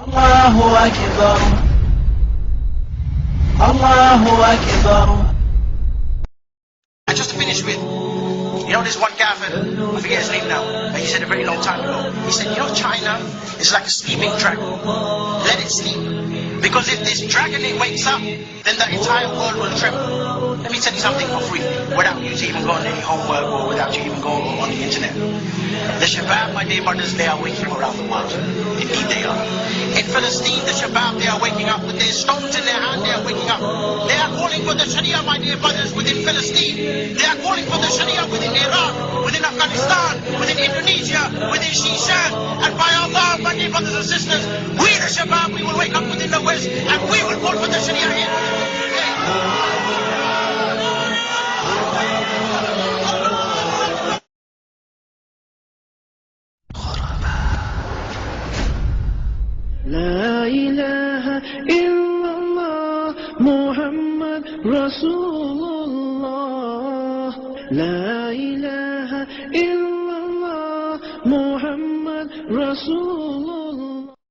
الله أكبر الله أكبر. And just to finish with, this one guy, I forget his name now, but he said a very long time ago, he said, China is like a sleeping dragon. Let it sleep. Because if this dragon, it wakes up, then the entire world will tremble. Let me tell you something for free, without you to even go on any homework or without you even going on the internet. The Shabab, my dear brothers, they are waking around the world. Indeed they are. In Palestine, the Shabab, they are waking up with their stones in their hand, they are waking up. They are calling for the Sharia, my dear brothers, within Palestine. They are calling for the Sharia within Iraq, within Afghanistan, within Indonesia, within Shishan. And by Allah, my dear brothers and sisters, we the Shabab, we will wake up within the West and we will call for the Sharia here. لا إله إلا الله محمد رسول الله. لا إله إلا الله محمد رسول